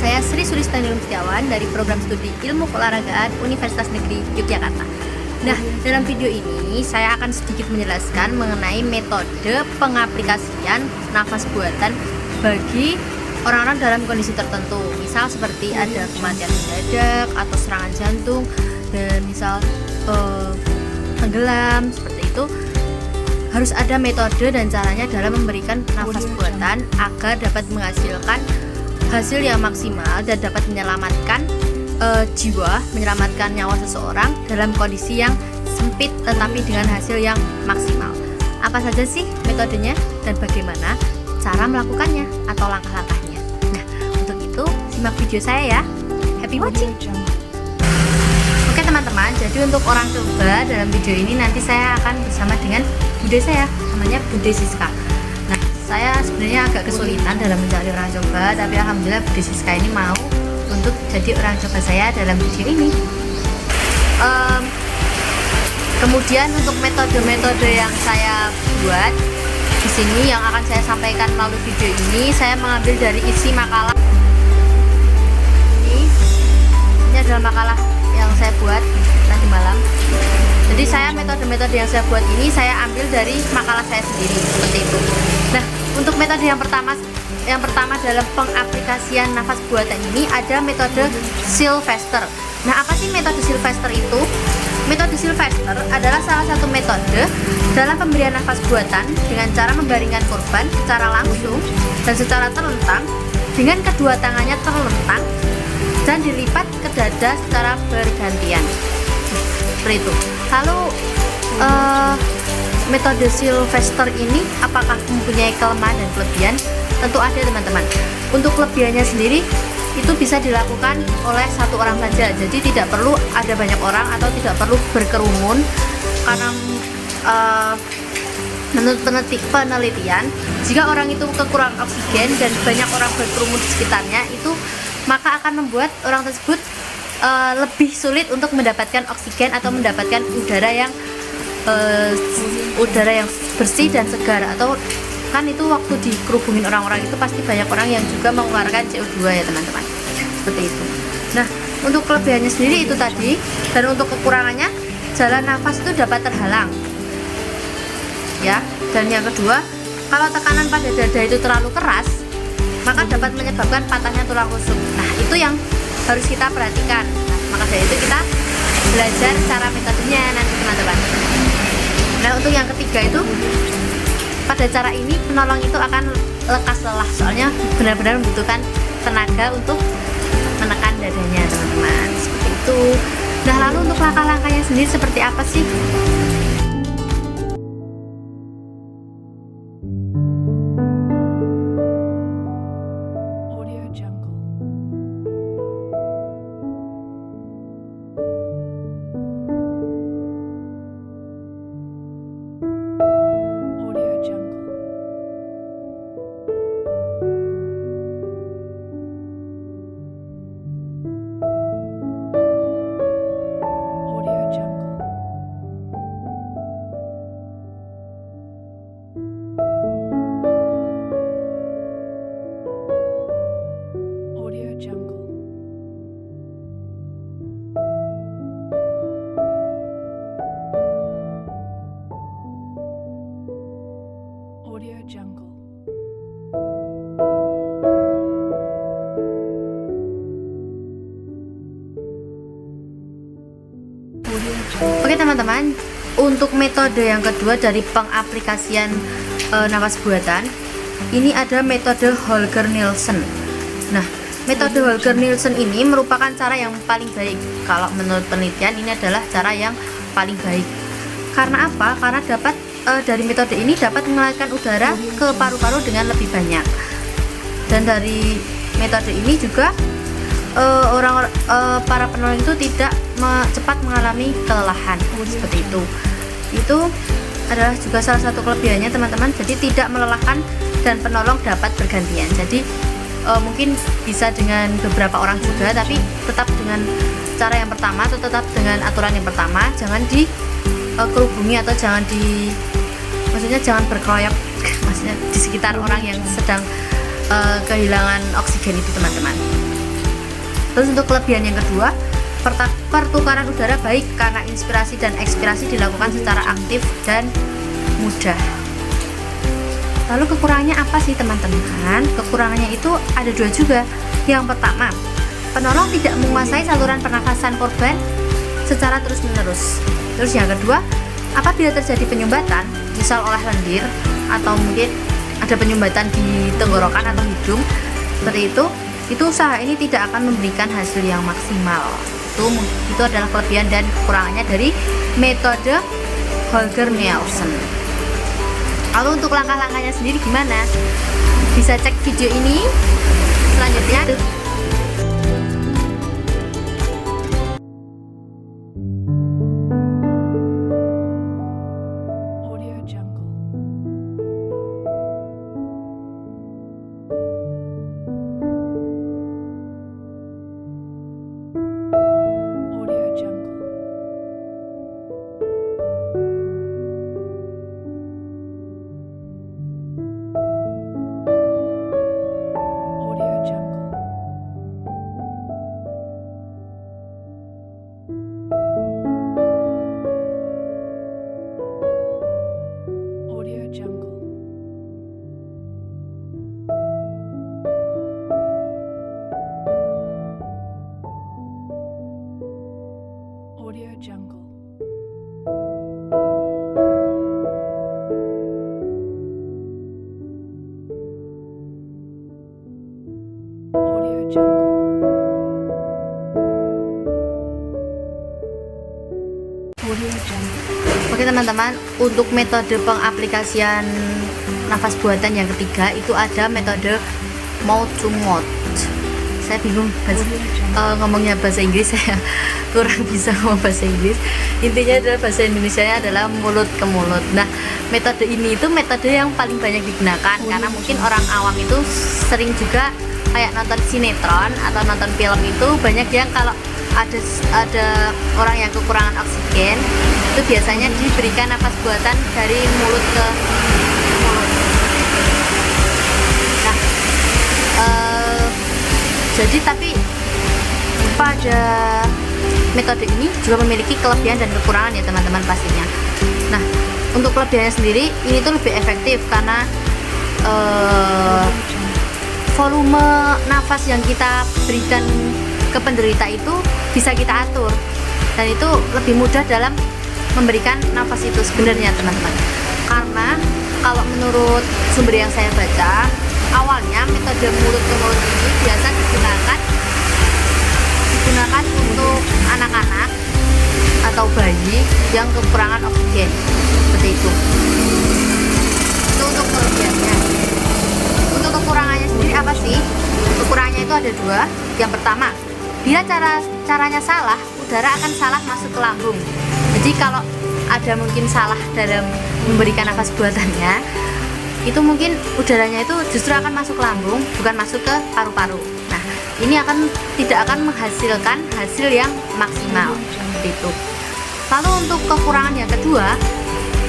saya Sri Sulistani Setiawan dari program studi Ilmu Keolahragaan Universitas Negeri Yogyakarta. Nah, dalam video ini saya akan sedikit menjelaskan mengenai metode pengaplikasian nafas buatan bagi orang-orang dalam kondisi tertentu. Misal seperti ada kematian mendadak atau serangan jantung, dan misal tenggelam, seperti itu. Harus ada metode dan caranya dalam memberikan nafas buatan agar dapat menghasilkan hasil yang maksimal dan dapat menyelamatkan jiwa, menyelamatkan nyawa seseorang dalam kondisi yang sempit tetapi dengan hasil yang maksimal. Apa saja sih metodenya dan bagaimana cara melakukannya atau langkah-langkahnya? Nah, untuk itu simak video saya ya. Happy watching. Oke teman-teman, jadi untuk orang coba dalam video ini nanti saya akan bersama dengan bude saya, namanya Bude Siska. Nah, saya sebenarnya agak kesulitan dalam mencari orang coba, tapi alhamdulillah Bude Siska ini mau untuk jadi orang coba saya dalam video ini. Kemudian untuk metode-metode yang saya buat di sini yang akan saya sampaikan melalui video ini, saya mengambil dari isi makalah. Ini adalah makalah yang saya buat tadi malam. Jadi saya metode-metode yang saya buat ini saya ambil dari makalah saya sendiri, seperti itu. Nah, untuk metode yang pertama dalam pengaplikasian nafas buatan ini ada metode Sylvester. Nah, apa sih metode Sylvester itu? Metode Sylvester adalah salah satu metode dalam pemberian nafas buatan dengan cara membaringkan korban secara langsung dan secara terlentang dengan kedua tangannya terlentang dan dilipat ke dada secara bergantian, seperti itu. Lalu metode Sylvester ini apakah mempunyai kelemahan dan kelebihan? Tentu ada teman-teman. Untuk kelebihannya sendiri itu bisa dilakukan oleh satu orang saja, jadi tidak perlu ada banyak orang atau tidak perlu berkerumun, karena menurut penelitian jika orang itu kekurangan oksigen dan banyak orang berkerumun di sekitarnya itu, maka akan membuat orang tersebut lebih sulit untuk mendapatkan oksigen atau mendapatkan udara yang bersih dan segar. Atau kan itu waktu dikerubungin orang-orang itu pasti banyak orang yang juga mengeluarkan CO2 ya teman-teman, seperti itu. Nah, untuk kelebihannya sendiri itu tadi, dan untuk kekurangannya jalan nafas itu dapat terhalang ya. Dan yang kedua, kalau tekanan pada dada itu terlalu keras maka dapat menyebabkan patahnya tulang rusuk. Nah, itu yang harus kita perhatikan. Nah, maka dari itu kita belajar cara metodenya nanti teman-teman. Nah, untuk yang ketiga itu, pada cara ini penolong itu akan lekas lelah, soalnya benar-benar membutuhkan tenaga untuk menekan dadanya teman-teman, seperti itu. Nah, lalu untuk langkah-langkahnya sendiri seperti apa sih? Oke teman-teman, untuk metode yang kedua dari pengaplikasian nafas buatan ini ada metode Holger-Nielsen. Nah, metode Holger-Nielsen ini merupakan cara yang paling baik. Kalau menurut penelitian ini adalah cara yang paling baik. Karena apa? Karena dapat dari metode ini dapat mengalirkan udara ke paru-paru dengan lebih banyak. Dan dari metode ini juga para penolong itu tidak cepat mengalami kelelahan, seperti itu. Itu adalah juga salah satu kelebihannya teman-teman. Jadi tidak melelahkan dan penolong dapat bergantian. Jadi mungkin bisa dengan beberapa orang juga, tapi tetap dengan cara yang pertama atau tetap dengan aturan yang pertama, jangan dikerubungi atau maksudnya jangan berkeroyok maksudnya di sekitar orang yang sedang kehilangan oksigen itu teman-teman. Terus untuk kelebihan yang kedua, pertukaran udara baik karena inspirasi dan ekspirasi dilakukan secara aktif dan mudah. Lalu kekurangannya apa sih teman-teman? Kekurangannya itu ada dua juga. Yang pertama, penolong tidak menguasai saluran pernafasan korban secara terus-menerus. Terus yang kedua, apabila terjadi penyumbatan, misal oleh lendir atau mungkin ada penyumbatan di tenggorokan atau hidung seperti itu usaha ini tidak akan memberikan hasil yang maksimal. Itu adalah kelebihan dan kekurangannya dari metode Holger-Nielsen. Lalu untuk langkah-langkahnya sendiri gimana? Bisa cek video ini selanjutnya. Oke teman-teman, untuk metode pengaplikasian nafas buatan yang ketiga itu ada metode mouth to mouth. Saya bingung ngomongnya bahasa Inggris, saya kurang bisa ngomong bahasa Inggris. Intinya adalah bahasa Indonesianya adalah mulut ke mulut. Nah, metode ini itu metode yang paling banyak digunakan karena mungkin orang awam itu sering juga kayak nonton sinetron atau nonton film itu banyak yang kalau ada orang yang kekurangan oksigen itu biasanya diberikan nafas buatan dari mulut ke mulut. Nah, jadi tapi pada metode ini juga memiliki kelebihan dan kekurangan ya teman-teman pastinya. Nah, untuk kelebihannya sendiri ini tuh lebih efektif karena volume nafas yang kita berikan ke penderita itu bisa kita atur dan itu lebih mudah dalam memberikan nafas itu sebenarnya teman-teman. Karena kalau menurut sumber yang saya baca, awalnya metode mulut ke mulut ini biasa digunakan untuk anak-anak atau bayi yang kekurangan oksigen seperti itu. Itu untuk kelebihannya. Untuk kekurangannya sendiri apa sih? Kekurangannya itu ada dua. Yang pertama, bila caranya salah, udara akan salah masuk ke lambung. Jadi kalau ada mungkin salah dalam memberikan nafas buatannya, itu mungkin udaranya itu justru akan masuk ke lambung, bukan masuk ke paru-paru. Nah, ini tidak akan menghasilkan hasil yang maksimal seperti itu. Lalu untuk kekurangan yang kedua,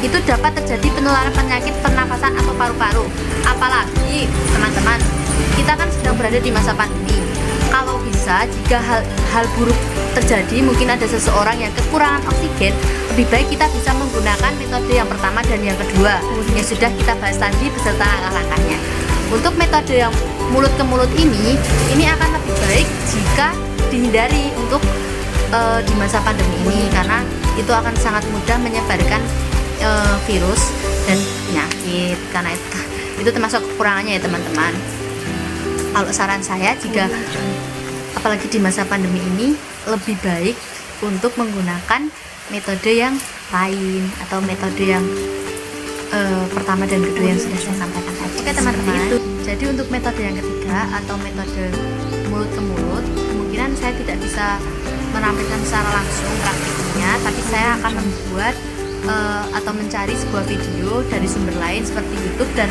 itu dapat terjadi penularan penyakit pernafasan atau paru-paru. Apalagi teman-teman, kita kan sedang berada di masa pandemi. Kalau bisa, jika hal buruk terjadi, mungkin ada seseorang yang kekurangan oksigen, lebih baik kita bisa menggunakan metode yang pertama dan yang kedua yang sudah kita bahas tadi beserta langkah-langkahnya. Untuk metode yang mulut ke mulut ini akan lebih baik jika dihindari untuk di masa pandemi ini, karena itu akan sangat mudah menyebarkan virus dan penyakit. Karena itu termasuk kekurangannya ya teman-teman. Kalau saran saya, jika apalagi di masa pandemi ini, lebih baik untuk menggunakan metode yang lain atau metode yang pertama dan kedua yang sudah saya sampaikan tadi. Oke teman-teman, jadi untuk metode yang ketiga atau metode mulut ke mulut, kemungkinan saya tidak bisa menampilkan secara langsung praktiknya, tapi saya akan membuat atau mencari sebuah video dari sumber lain seperti YouTube dan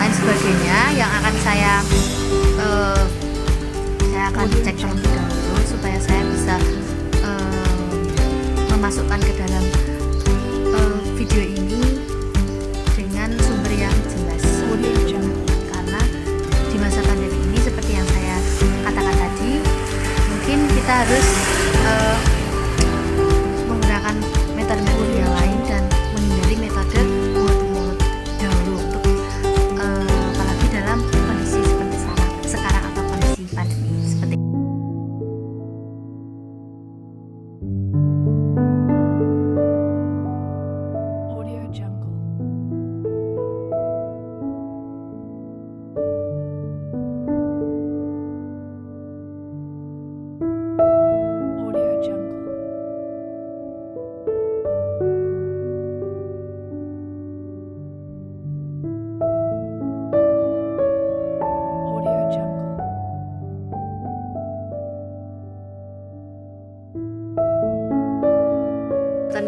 lain sebagainya yang akan saya akan cek terlebih dahulu supaya saya bisa memasukkan ke dalam video ini dengan sumber yang jelas. Karena di masa pandemi ini seperti yang saya katakan tadi, kita harus menggunakan metode-metode yang lain dan menghindari metode mulut-mulut dahulu untuk apalagi dalam kondisi seperti sekarang atau kondisi pandemi seperti ini.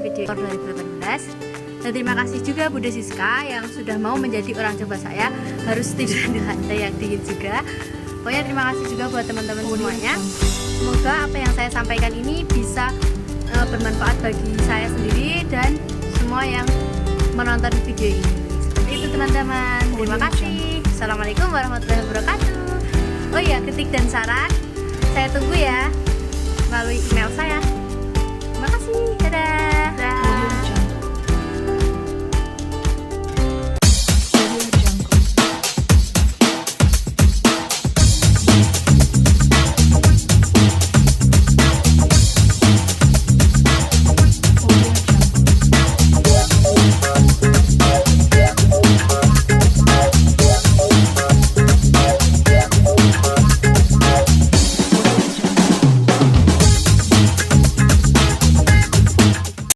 Video 2018. Dan terima kasih juga Bunda Siska yang sudah mau menjadi orang coba saya harus tidur di lantai yang dingin juga. Pokoknya terima kasih juga buat teman-teman semuanya. Semoga apa yang saya sampaikan ini bisa bermanfaat bagi saya sendiri dan semua yang menonton video ini. Seperti itu teman-teman. Terima kasih. Assalamualaikum warahmatullahi wabarakatuh. Oh iya, kritik dan saran